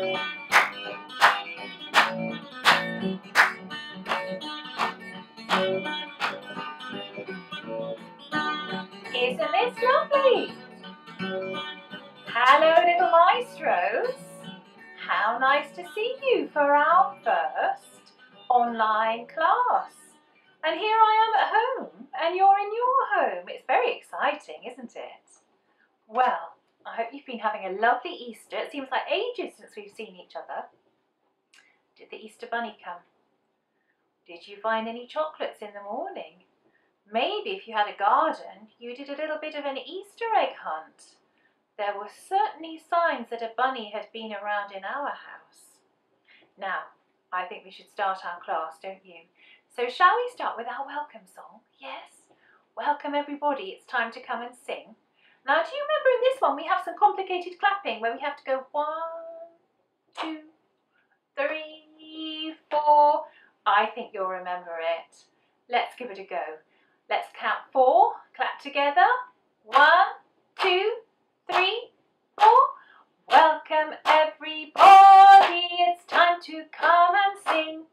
Isn't this lovely? Hello, little Maestros. How nice to see you for our first online class. And here I am at home and you're in your home. It's very exciting, isn't it? Well, I hope you've been having a lovely Easter. It seems like ages since we've seen each other. Did the Easter bunny come? Did you find any chocolates in the morning? Maybe if you had a garden, you did a little bit of an Easter egg hunt. There were certainly signs that a bunny had been around in our house. Now, I think we should start our class, don't you? So shall we start with our welcome song? Yes? Welcome everybody, it's time to come and sing. Now, do you remember in this one we have some complicated clapping where we have to go 1, 2, 3, 4. I think you'll remember it. Let's give it a go. Let's count 4, clap together. 1, 2, 3, 4. Welcome everybody, it's time to come and sing.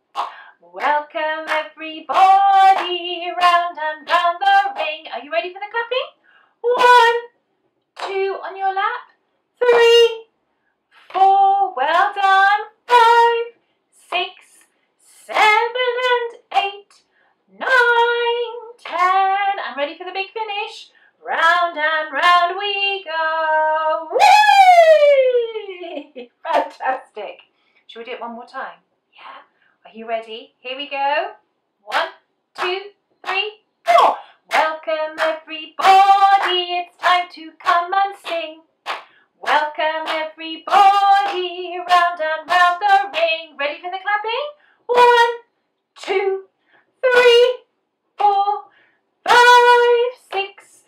Welcome everybody, round and round the ring. Are you ready for the clapping? 1, 2 on your lap. 3, 4, well done. 5, 6, 7 and 8, 9, 10. I'm ready for the big finish. Round and round we go. Whee! Fantastic. Shall we do it one more time? Yeah. Are you ready? Here we go. 1, 2, 3, 4. Welcome everybody. It's time to come and sing. Welcome everybody. Round and round the ring. Ready for the clapping? 1, 2, 3, 4, 5, 6,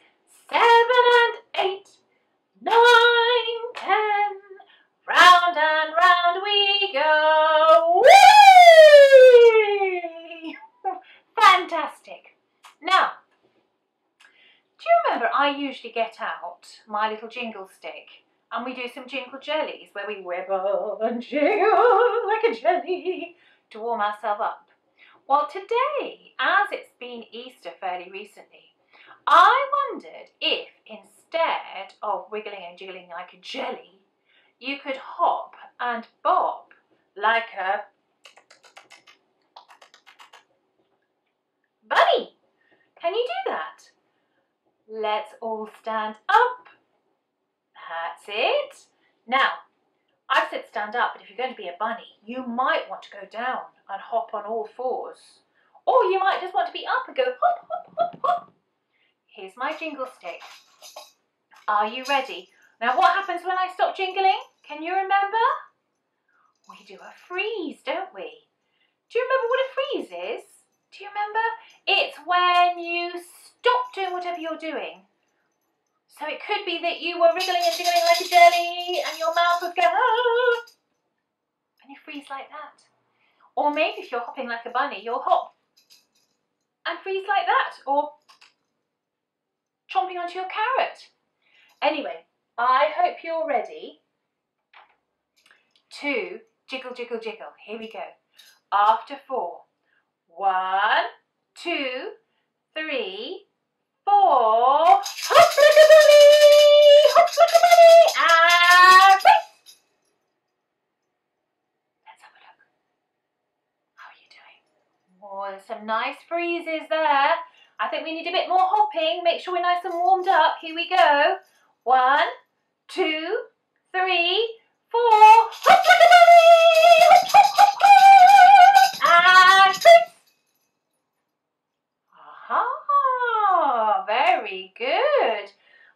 7 and 8, 9, 10. Round and round we go. Whee! Fantastic. Now, do you remember I usually get out my little jingle stick and we do some jingle jellies where we wibble and jiggle like a jelly to warm ourselves up? Well, today, as it's been Easter fairly recently, I wondered if instead of wiggling and jiggling like a jelly, you could hop and bob like a bunny. Can you do that? Let's all stand up. That's it. Now, I've said stand up, but if you're going to be a bunny, you might want to go down and hop on all fours. Or you might just want to be up and go hop, hop, hop, hop. Here's my jingle stick. Are you ready? Now, what happens when I stop jingling? Can you remember? We do a freeze, don't we? Do you remember what a freeze is? Do you remember? It's when you stop doing whatever you're doing. So it could be that you were wriggling and jiggling like a jelly and your mouth was going, ah, and you freeze like that. Or maybe if you're hopping like a bunny, you'll hop and freeze like that, or chomping onto your carrot. Anyway, I hope you're ready to jiggle, jiggle, jiggle. Here we go. After 4. 1, 2, 3, 4. Hop like a bunny! Hop like a bunny! And freeze! Let's have a look. How are you doing? Oh, there's some nice freezes there. I think we need a bit more hopping. Make sure we're nice and warmed up. Here we go. 1, 2, 3, 4. Hop like a bunny! Hop, hop, hop, hop! And freeze! Aha! Very good.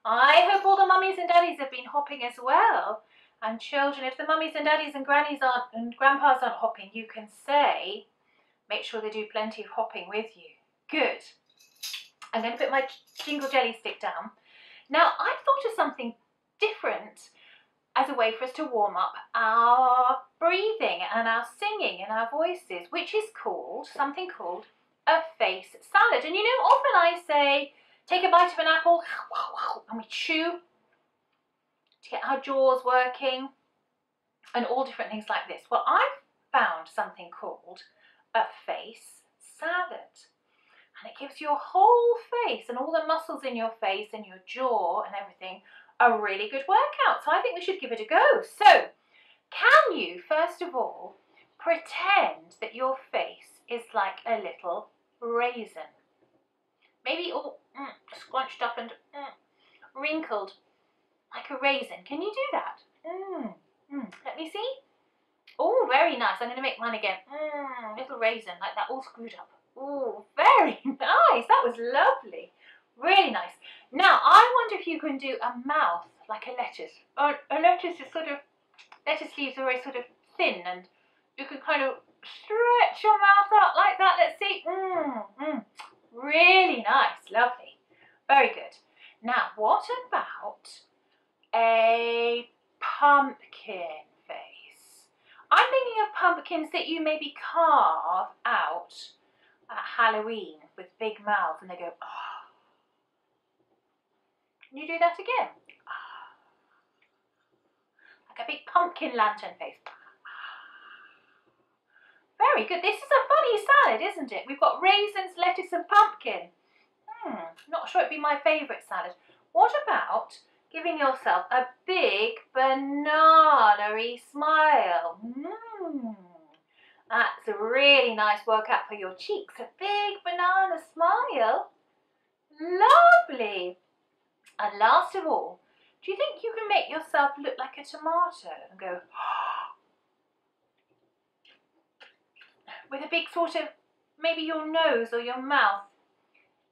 I hope all the mummies and daddies have been hopping as well. And children, if the mummies and daddies and grannies aren't and grandpas aren't hopping, you can say, make sure they do plenty of hopping with you. Good. I'm going to put my jingle jelly stick down. Now, I've thought of something different as a way for us to warm up our breathing and our singing and our voices, which is called, something called a face salad. And you know, often I say, take a bite of an apple, and we chew to get our jaws working. and all different things like this. Well, I've found something called a face salad. And it gives your whole face and all the muscles in your face and your jaw and everything a really good workout. So I think we should give it a go. So can you, first of all, pretend that your face is like a little raisin? Maybe all scrunched up and wrinkled like a raisin. Can you do that? Let me see. Oh, very nice. I'm going to make mine again. Little raisin like that, all screwed up. Oh, very nice. That was lovely. Really nice. Now, I wonder if you can do a mouth like a lettuce. A lettuce is lettuce leaves are very sort of thin, and you can kind of stretch your mouth out like that. Let's see. Really nice. Lovely. Very good. Now, what about a pumpkin face? I'm thinking of pumpkins that you maybe carve out at Halloween with big mouths, and they go, oh. Can you do that again? Oh. Like a big pumpkin lantern face. Very good. This is a funny salad, isn't it? We've got raisins, lettuce and pumpkin. Not sure it'd be my favourite salad. What about giving yourself a big banana-y smile? That's a really nice workout for your cheeks. A big banana smile. Lovely. And last of all, do you think you can make yourself look like a tomato and go with a big sort of, maybe your nose or your mouth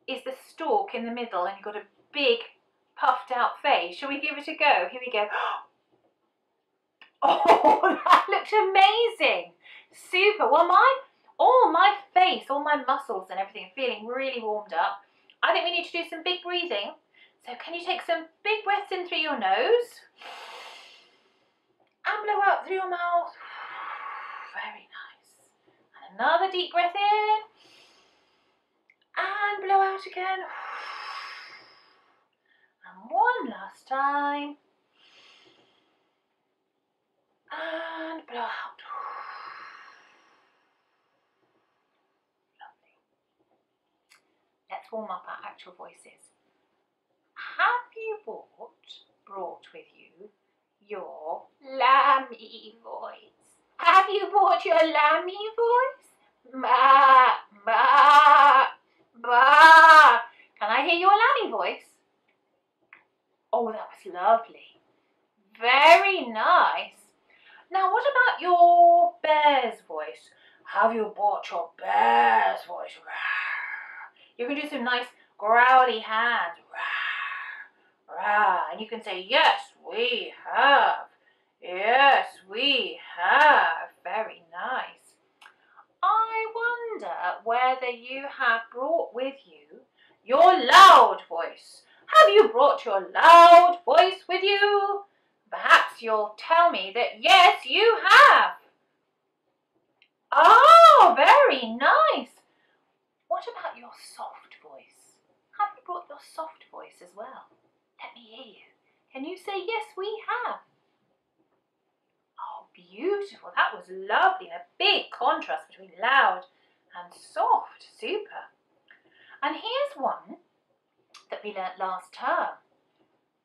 is the stalk in the middle and you've got a big puffed out face? Shall we give it a go? Here we go. Oh, that looks amazing. Super. Well, all my face, all my muscles and everything are feeling really warmed up. I think we need to do some big breathing. So can you take some big breaths in through your nose and blow out through your mouth? Very nice. And another deep breath in and blow out again. And one last time. And blow out. Lovely. Let's warm up our actual voices. Have you brought with you your lammy voice? Have you brought your lammy voice? Ma, ma, ba. Can I hear your lammy voice? Oh, that was lovely. Very nice. Now, what about your bear's voice? Have you brought your bear's voice? You can do some nice growly hands. And you can say, yes, we have. Yes, we have. Very nice. I wonder whether you have brought with you your loud voice. Have you brought your loud voice with you? Perhaps you'll tell me that yes, you have. Oh, very nice. What about your soft voice? Have you brought your soft voice as well? Let me hear you. Can you say yes, we have? Oh, beautiful. That was lovely. And a big contrast between loud and soft. Super. And here's one that we learnt last term.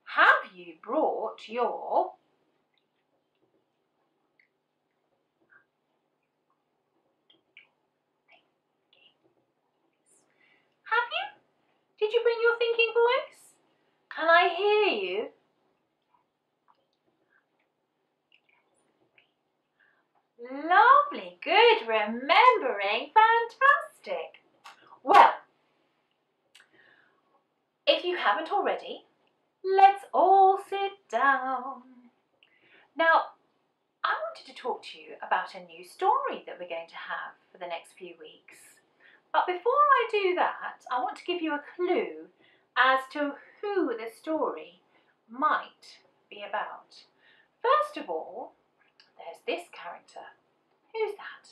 Have you brought your Have you? Did you bring your thinking voice? Can I hear you? Lovely, good remembering, fantastic. Well, if you haven't already, let's all sit down. Now, I wanted to talk to you about a new story that we're going to have for the next few weeks. But before I do that, I want to give you a clue as to who the story might be about. First of all, there's this character. Who's that?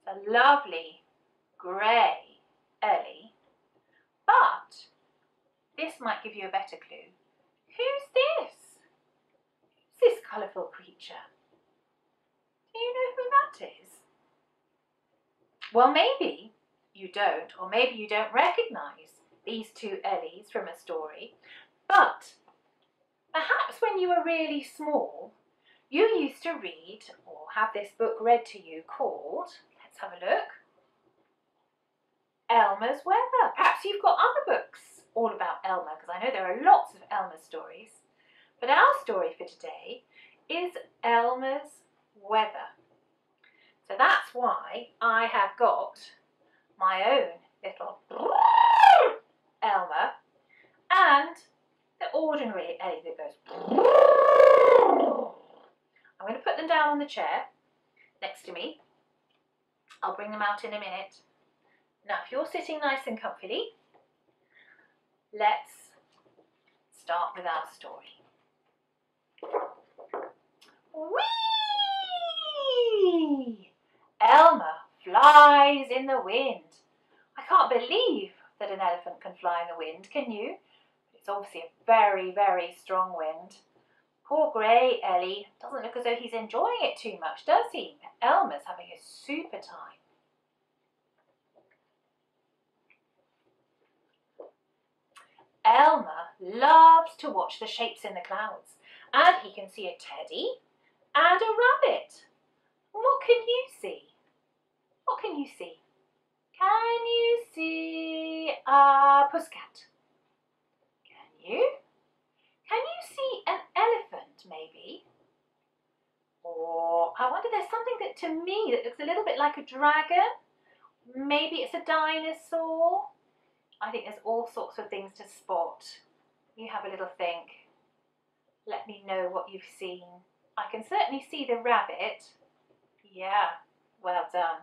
The lovely grey Ellie. But this might give you a better clue. Who's this? This colourful creature. Well, maybe you don't, or maybe you don't recognise these two Ellies from a story, but perhaps when you were really small, you used to read or have this book read to you called, let's have a look, Elmer's Weather. Perhaps you've got other books all about Elmer, because I know there are lots of Elmer stories. But our story for today is Elmer's Weather. So that's why I have got my own little Elmer and the ordinary Ellie that goes. I'm going to put them down on the chair next to me. I'll bring them out in a minute. Now, if you're sitting nice and comfily, let's start with our story. Whee! Elmer flies in the wind. I can't believe that an elephant can fly in the wind, can you? It's obviously a very, very strong wind. Poor grey Ellie doesn't look as though he's enjoying it too much, does he? Elmer's having a super time. Elmer loves to watch the shapes in the clouds, and he can see a teddy and a rabbit. What can you see? What can you see? Can you see a pussycat? Can you? Can you see an elephant, maybe? Or I wonder, there's something that to me that looks a little bit like a dragon. Maybe it's a dinosaur. I think there's all sorts of things to spot. You have a little think. Let me know what you've seen. I can certainly see the rabbit. Yeah, well done.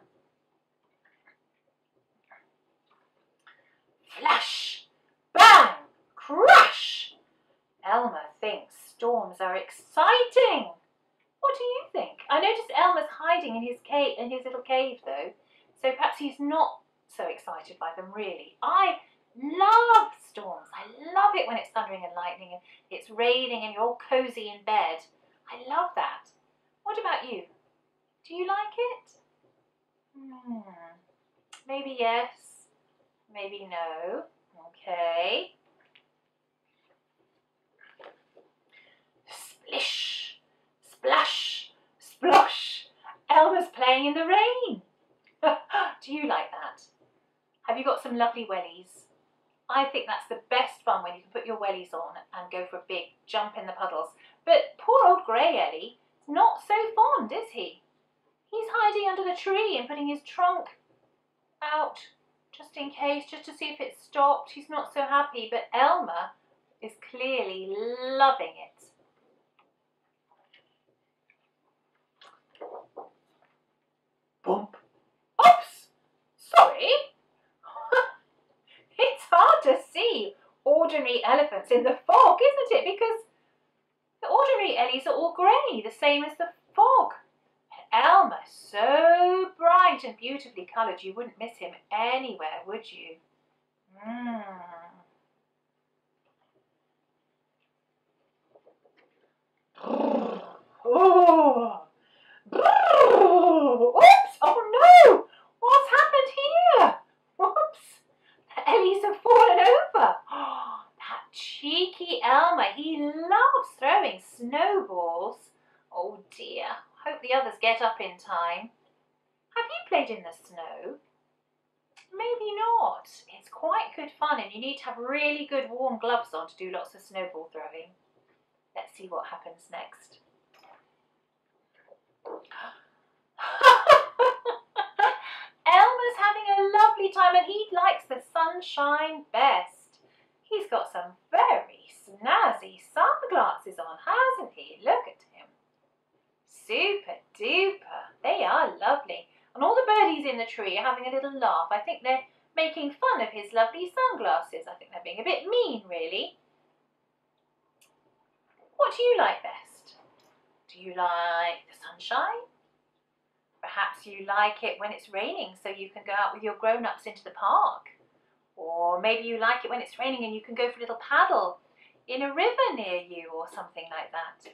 Flash! Bang! Crash! Elmer thinks storms are exciting. What do you think? I noticed Elmer's hiding in his little cave though, so perhaps he's not so excited by them really. I love storms. I love it when it's thundering and lightning and it's raining and you're all cozy in bed. I love that. What about you? Do you like it? Maybe yes, maybe no. Okay. Splish, splash, splosh. Elmer's playing in the rain. Do you like that? Have you got some lovely wellies? I think that's the best fun when you can put your wellies on and go for a big jump in the puddles. But poor old grey Ellie is not so fond, is he? He's hiding under the tree and putting his trunk out just in case, just to see if it stopped. He's not so happy, but Elmer is clearly loving it. Bump. Oops! Sorry. It's hard to see ordinary elephants in the fog, isn't it? Because the ordinary Ellies are all grey, the same as the fog. And Elmer, so bright and beautifully coloured, you wouldn't miss him anywhere, would you? Oh. Oops! Oh no! What's happened here? Whoops! The Ellies have fallen over. Oh, that cheeky Elmer, he loves throwing snowballs. Oh dear, hope the others get up in time. Have you played in the snow? Maybe not. It's quite good fun and you need to have really good warm gloves on to do lots of snowball throwing. Let's see what happens next. Elmer's having a lovely time and he likes the sunshine best. He's got some very snazzy sunglasses on, hasn't he? Look at him. Super duper. They are lovely. And all the birdies in the tree are having a little laugh. I think they're making fun of his lovely sunglasses. I think they're being a bit mean, really. What do you like best? Do you like the sunshine? Perhaps you like it when it's raining so you can go out with your grown-ups into the park. Or maybe you like it when it's raining and you can go for a little paddle in a river near you or something like that.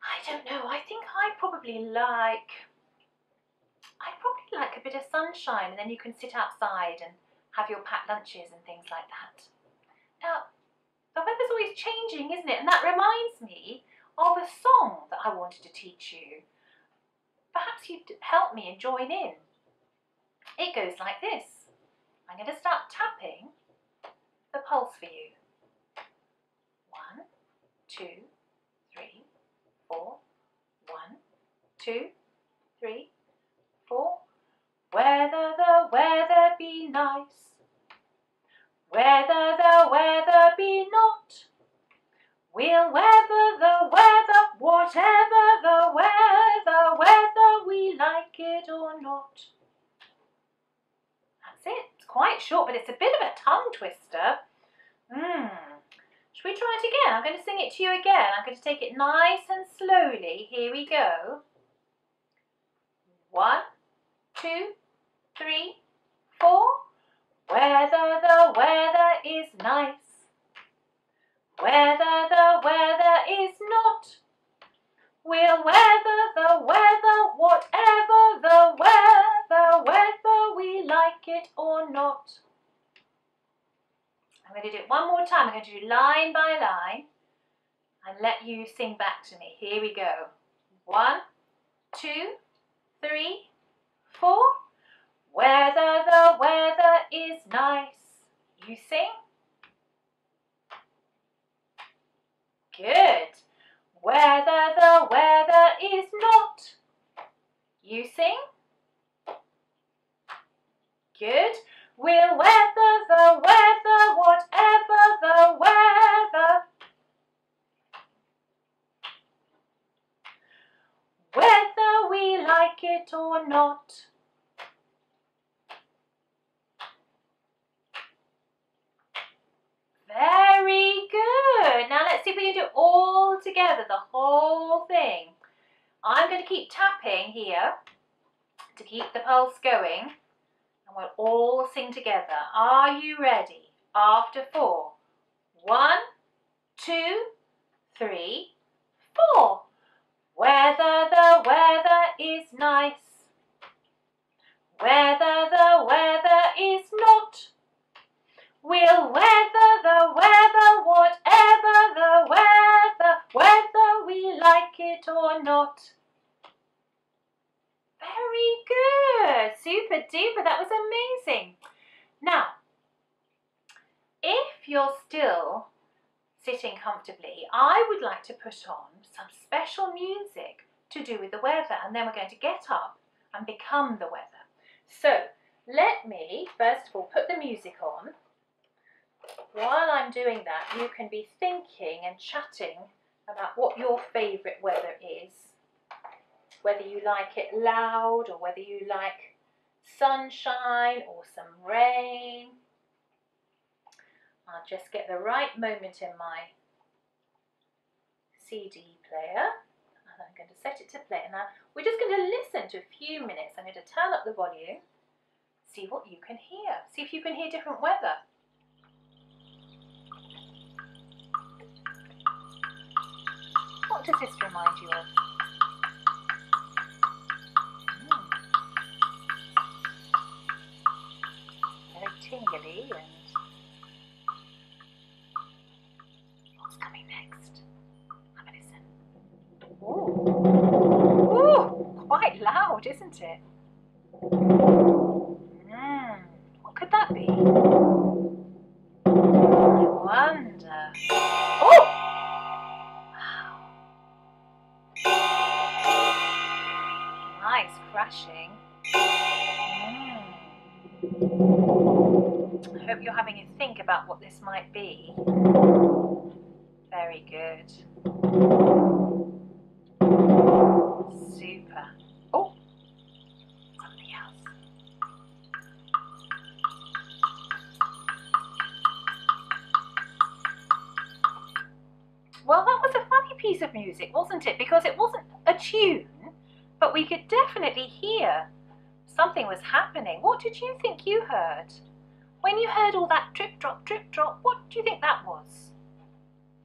I don't know. I think I probably like I'd probably like a bit of sunshine, and then you can sit outside and have your packed lunches and things like that. Now, the weather's always changing, isn't it? And that reminds me of a song that I wanted to teach you. Perhaps you'd help me and join in. It goes like this. I'm going to start tapping the pulse for you. 1, 2, 3, 4. 1, 2, 3, 4. Whether the weather be nice, whether the weather be not, we'll weather the weather, whatever the weather, whether we like it or not. That's it. It's quite short, but it's a bit of a tongue twister. Should we try it again? I'm going to sing it to you again. I'm going to take it nice and slowly. Here we go. 1, 2, 3, 4. Whether the weather is nice, whether the weather is not, we'll weather the weather, whatever the weather, whether we like it or not. I'm going to do it one more time. I'm going to do line by line and let you sing back to me. Here we go. 1, 2, 3, 4. Whether the weather is nice. You sing. Good. Whether the weather is not. You sing. Good. We'll weather the weather, whatever the weather. Whether we like it or not. Very good. Now let's see if we can do it all together, the whole thing. I'm going to keep tapping here to keep the pulse going. And we'll all sing together. Are you ready? After 4. 1, 2, 3, 4. Whether the weather is nice, whether the weather is not, we'll weather the weather, whatever the weather, whether we like it or not. Very good. Super duper. That was amazing. Now, if you're still sitting comfortably, I would like to put on some special music to do with the weather, and then we're going to get up and become the weather. So let me first of all put the music on. While I'm doing that, you can be thinking and chatting about what your favourite weather is. Whether you like it loud or whether you like sunshine or some rain. I'll just get the right moment in my CD player and I'm going to set it to play. Now we're just going to listen to a few minutes. I'm going to turn up the volume, see what you can hear. See if you can hear different weather. What does this remind you of? Very tingly and what's coming next? Have a listen. Ooh. Ooh, quite loud, isn't it? What could that be? I wonder. Oh! Nice crashing. I hope you're having a think about what this might be. Very good. Super. Oh, something else. Well, that was a funny piece of music, wasn't it? Because it wasn't a tune, but we could definitely hear something was happening. What did you think you heard? When you heard all that drip drop, what do you think that was?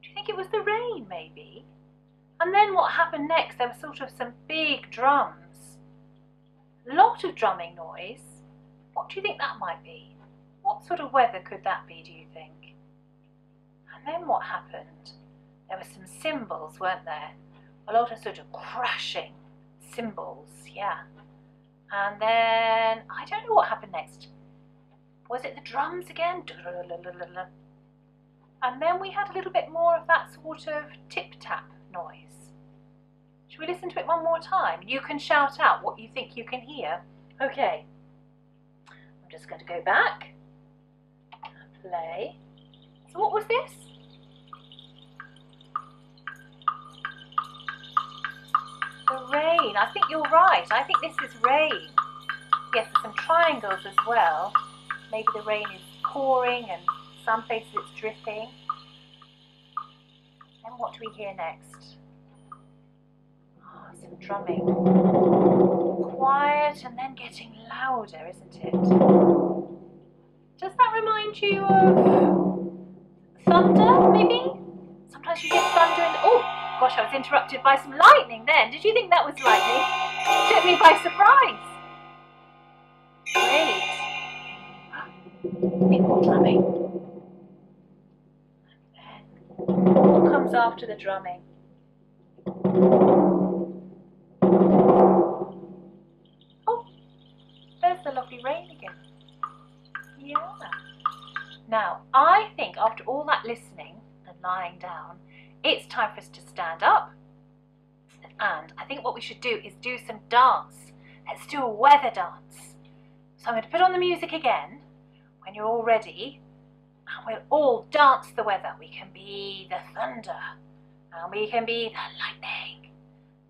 Do you think it was the rain, maybe? And then what happened next? There were sort of some big drums, lot of drumming noise. What do you think that might be? What sort of weather could that be, do you think? And then what happened? There were some cymbals, weren't there? A lot of sort of crashing cymbals, yeah. And then, I don't know what happened next. Was it the drums again? And then we had a little bit more of that sort of tip-tap noise. Should we listen to it one more time? You can shout out what you think you can hear. Okay. I'm just going to go back and play. So what was this? The rain. I think you're right. I think this is rain. Yes, there's some triangles as well. Maybe the rain is pouring and some places it's dripping. And what do we hear next? Oh, some drumming. Quiet and then getting louder, isn't it? Does that remind you of thunder, maybe? Sometimes you hear thunder and... Oh, gosh, I was interrupted by some lightning then. Did you think that was lightning? It took me by surprise. Great. A bit more drumming. And then, what comes after the drumming? Oh, there's the lovely rain again. Yeah. Now, I think after all that listening and lying down, it's time for us to stand up. And I think what we should do is do some dance. Let's do a weather dance. So I'm going to put on the music again when you're all ready. And we'll all dance the weather. We can be the thunder. And we can be the lightning.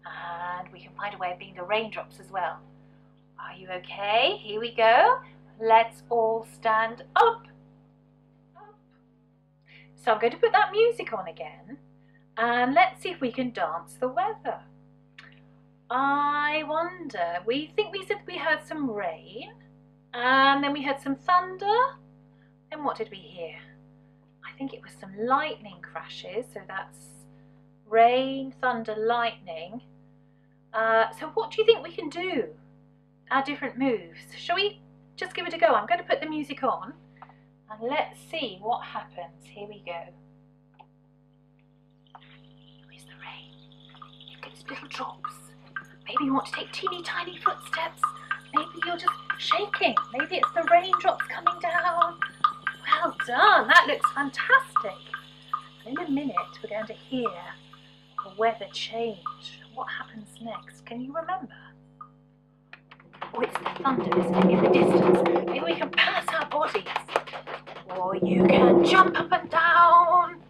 And we can find a way of being the raindrops as well. Are you okay? Here we go. Let's all stand up. So I'm going to put that music on again. And let's see if we can dance the weather. I wonder, we said we heard some rain. And then we heard some thunder. And what did we hear? I think it was some lightning crashes. So that's rain, thunder, lightning. So what do you think we can do? Our different moves. Shall we just give it a go? I'm going to put the music on. And let's see what happens. Here we go. Here's the rain. Look at its little drops. Maybe you want to take teeny tiny footsteps. Maybe you're just shaking. Maybe it's the raindrops coming down. Well done. That looks fantastic. In a minute, we're going to hear the weather change. What happens next? Can you remember? Oh, it's the thunder, isn't it, in the distance? Maybe we can pass our bodies. Or you can jump up and down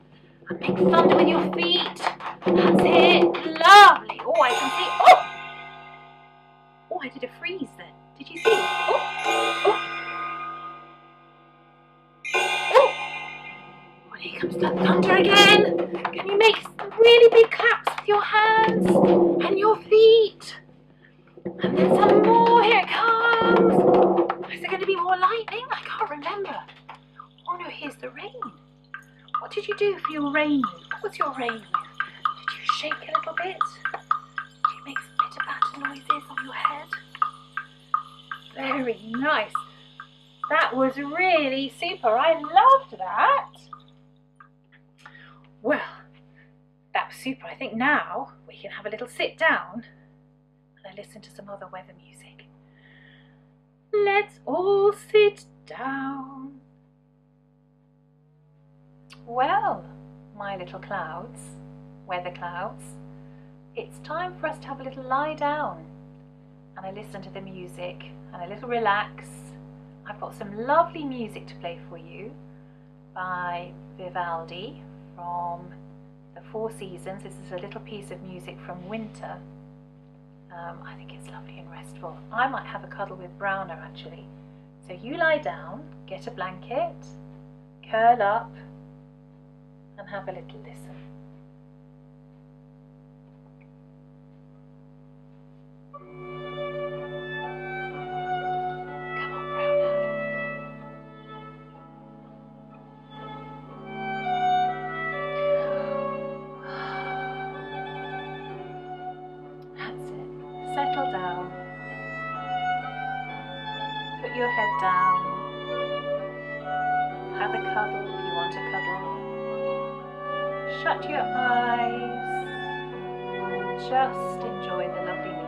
and make thunder with your feet. That's it. Lovely. Oh, I can see. Oh! Oh, I did a freeze then. Did you see? Oh! Oh! Oh! Oh, here comes the thunder again. Can you make some really big claps with your hands and your feet? And then some more. Here it comes. Is there going to be more lightning? I can't remember. Oh no, here's the rain. What did you do for your rain move? What was your rain move? Did you shake a little bit? Did you make some pitter-patter noises on your head? Very nice. That was really super. I loved that. Well, that was super. I think now we can have a little sit down and I listen to some other weather music. Let's all sit down. Well, my little clouds, weather clouds, it's time for us to have a little lie down and I listen to the music and a little relax. I've got some lovely music to play for you by Vivaldi from the Four Seasons. This is a little piece of music from winter. I think it's lovely and restful. I might have a cuddle with Browner actually. So you lie down, get a blanket, curl up and have a little listen. Come on, Browner. That's it. Settle down. your head down. Have a cuddle if you want a cuddle. Shut your eyes. Just enjoy the lovely music.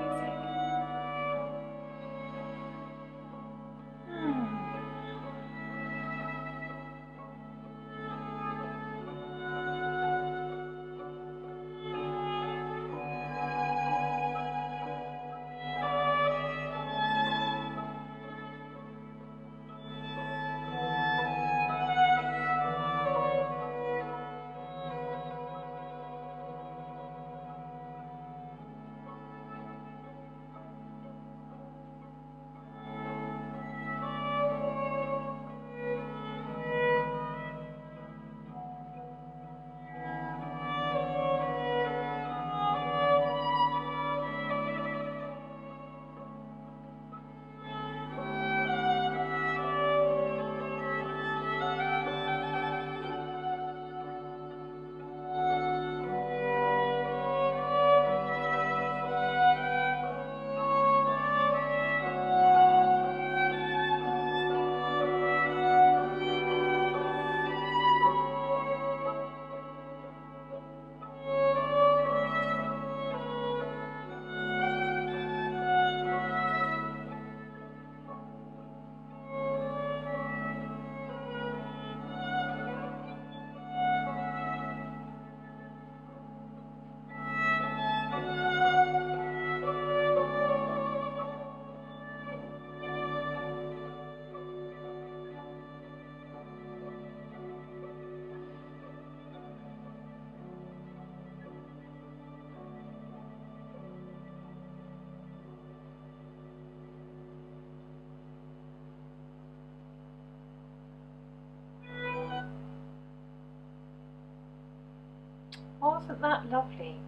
Wasn't that lovely?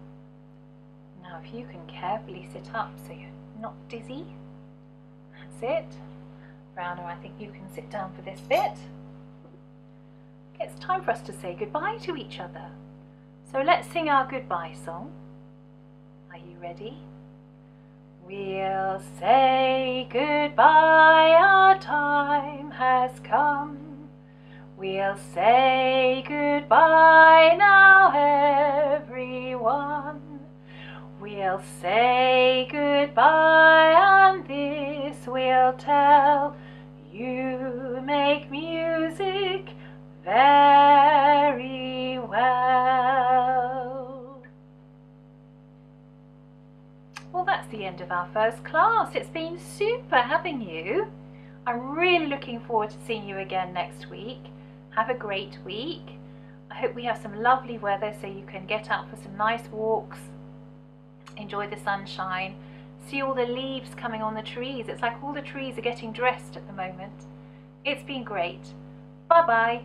Now if you can carefully sit up so you're not dizzy. That's it. Browner, I think you can sit down for this bit. It's time for us to say goodbye to each other. So let's sing our goodbye song. Are you ready? We'll say goodbye, our time has come. We'll say goodbye now, everyone. We'll say goodbye, and this we'll tell. You make music very well. Well, that's the end of our first class. It's been super having you. I'm really looking forward to seeing you again next week. Have a great week. I hope we have some lovely weather so you can get out for some nice walks, enjoy the sunshine, see all the leaves coming on the trees. It's like all the trees are getting dressed at the moment. It's been great. Bye bye.